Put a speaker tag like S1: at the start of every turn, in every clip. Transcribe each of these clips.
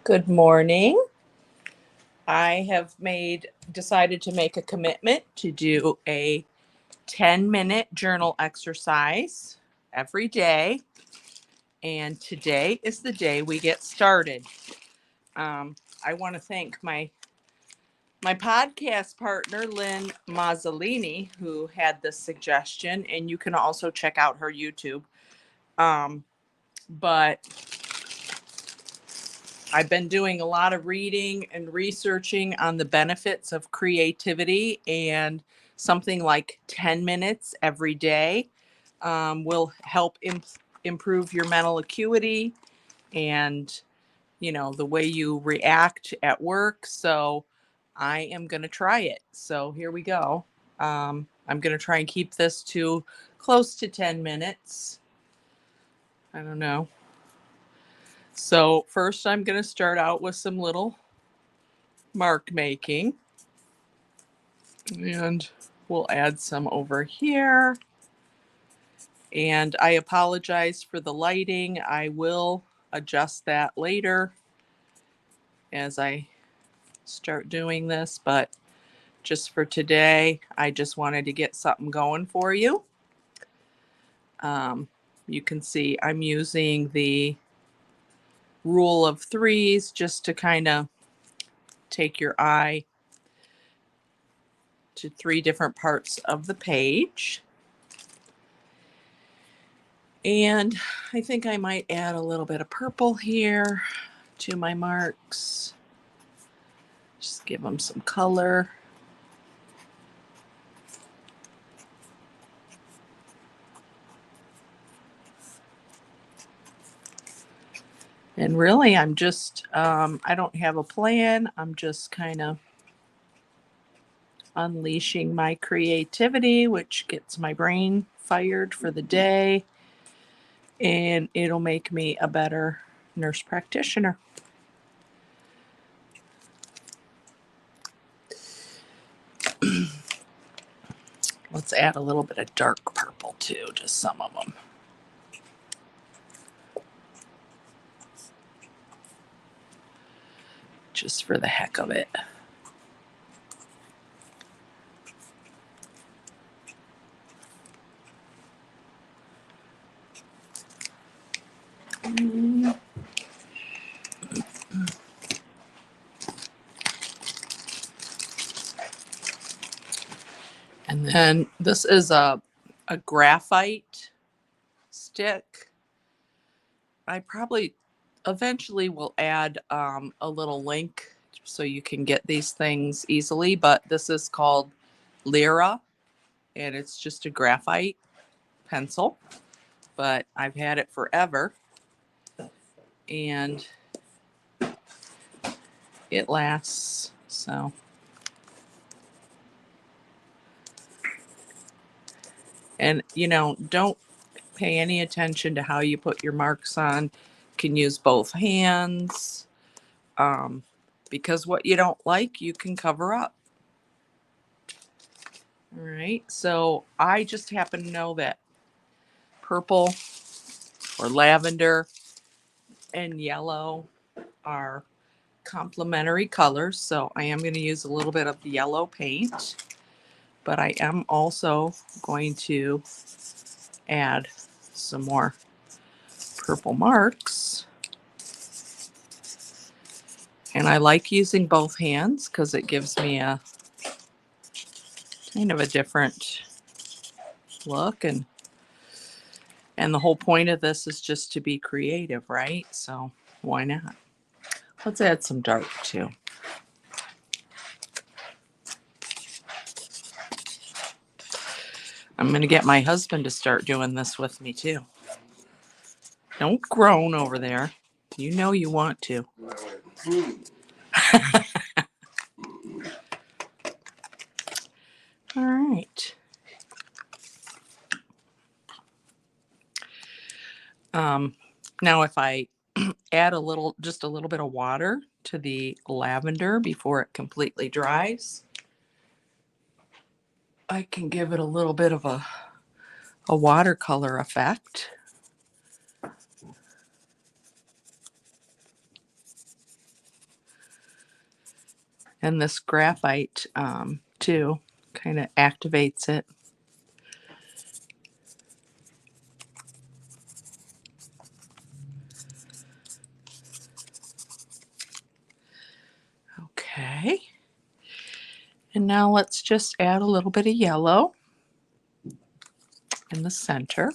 S1: Good morning. I have decided to make a commitment to do a 10-minute journal exercise every day. And today is the day we get started. I want to thank my podcast partner, Lynn Mazzolini, who had this suggestion. And you can also check out her YouTube. But I've been doing a lot of reading and researching on the benefits of creativity, and something like 10 minutes every day will help improve your mental acuity and, the way you react at work. So I am going to try it. So here we go. I'm going to try and keep this to close to 10 minutes. I don't know. So first I'm going to start out with some little mark making, and we'll add some over here. And I apologize for the lighting. I will adjust that later as I start doing this, but just for today, I just wanted to get something going for you. You can see I'm using the rule of threes just to kind of take your eye to 3 different parts of the page. And I think I might add a little bit of purple here to my marks. Just give them some color. And really, I'm just, I don't have a plan. I'm just kind of unleashing my creativity, which gets my brain fired for the day. And it'll make me a better nurse practitioner. Let's add a little bit of dark purple too, just some of them. Just for the heck of it. And then this is a graphite stick. I probably eventually will add a little link so you can get these things easily, but this is called Lyra, and it's just a graphite pencil, but I've had it forever, and it lasts. So and don't pay any attention to how you put your marks on. You can use both hands, because what you don't like you can cover up. All right, so I just happen to know that purple or lavender and yellow are complementary colors, so I am going to use a little bit of the yellow paint, but I am also going to add some more purple marks. And I like using both hands because it gives me a kind of a different look, and the whole point of this is just to be creative, right? So why not? Let's add some dark too. I'm going to get my husband to start doing this with me too. Don't groan over there. You know you want to. All right. Now if I add just a little bit of water to the lavender before it completely dries, I can give it a little bit of a watercolor effect. And this graphite, too, kind of activates it. Okay. And now let's just add a little bit of yellow in the center.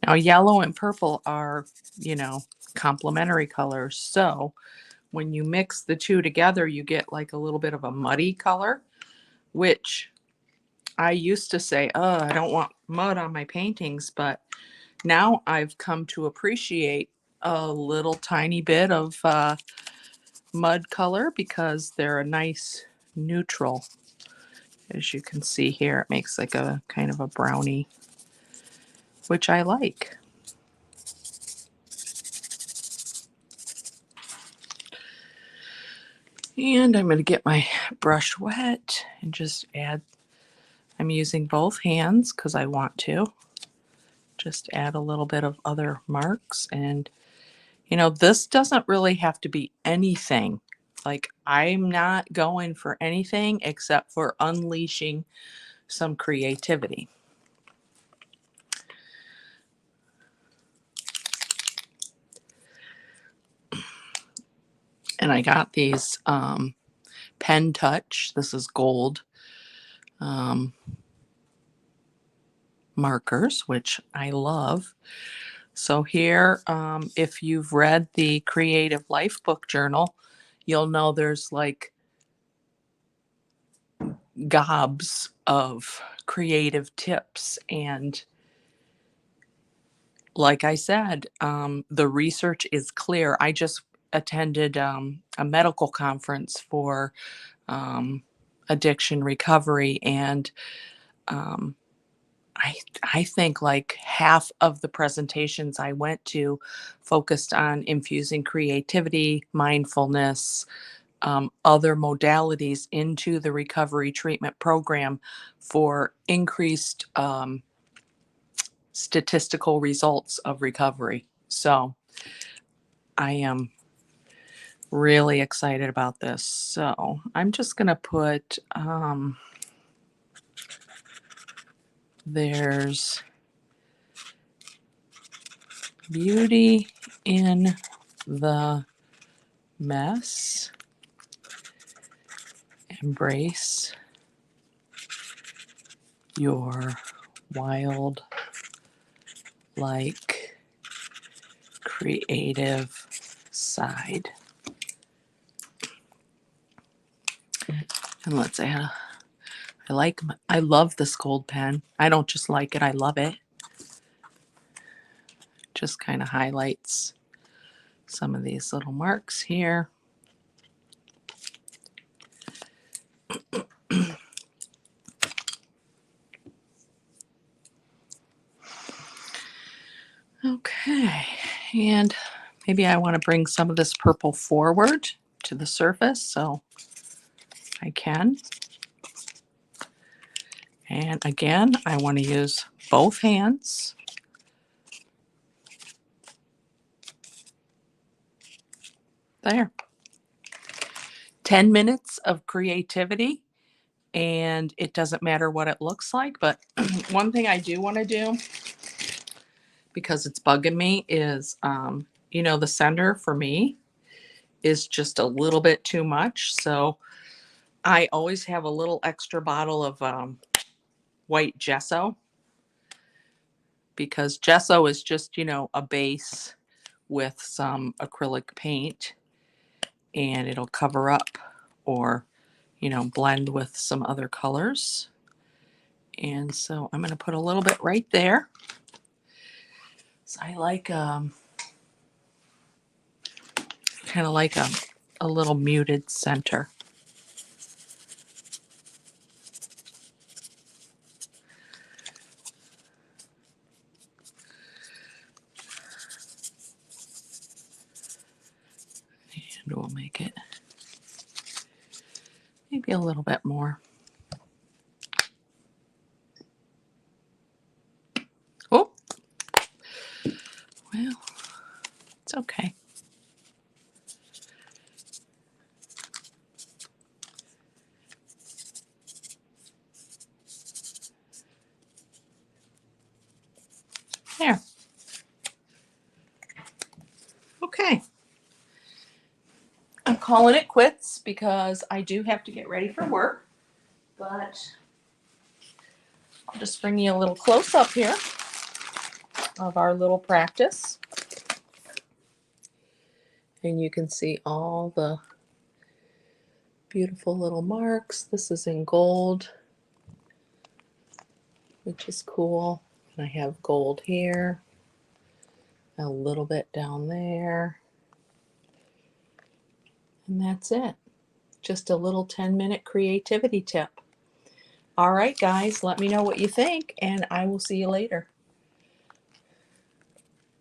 S1: Now, yellow and purple are, complementary colors. So when you mix the two together, you get like a little bit of a muddy color, which I used to say, oh, I don't want mud on my paintings. But now I've come to appreciate a little tiny bit of mud color because they're a nice neutral. As you can see here, it makes like a kind of a brownie, which I like. And I'm going to get my brush wet and just add, I'm using both hands because I want to. Just add a little bit of other marks. And, this doesn't really have to be anything. Like, I'm not going for anything except for unleashing some creativity. And I got these Pen Touch. This is gold markers, which I love. So here, if you've read the Creative Life book journal, you'll know there's like gobs of creative tips. And like I said, the research is clear. I just attended a medical conference for addiction recovery, and um, I think like half of the presentations I went to focused on infusing creativity, mindfulness, other modalities into the recovery treatment program for increased statistical results of recovery. So I am really excited about this. So I'm just going to put, there's beauty in the mess. Embrace your wild, like, creative side. And let's add I love this gold pen. I don't just like it, I love it. Just kind of highlights some of these little marks here. Okay, and maybe I want to bring some of this purple forward to the surface, so I can. And again, I want to use both hands. There. 10 minutes of creativity, and it doesn't matter what it looks like. But one thing I do want to do, because it's bugging me, is, the center for me is just a little bit too much. So I always have a little extra bottle of white gesso, because gesso is just, a base with some acrylic paint, and it'll cover up or, blend with some other colors. And so I'm going to put a little bit right there. So I like kind of like a little muted center. we'll make it maybe a little bit more. Oh, well, it's okay. There. Okay. I'm calling it quits because I do have to get ready for work, but I'll just bring you a little close up here of our little practice. And you can see all the beautiful little marks. This is in gold, which is cool. And I have gold here, a little bit down there. And that's it. Just a little 10-minute creativity tip. All right, guys, let me know what you think, and I will see you later.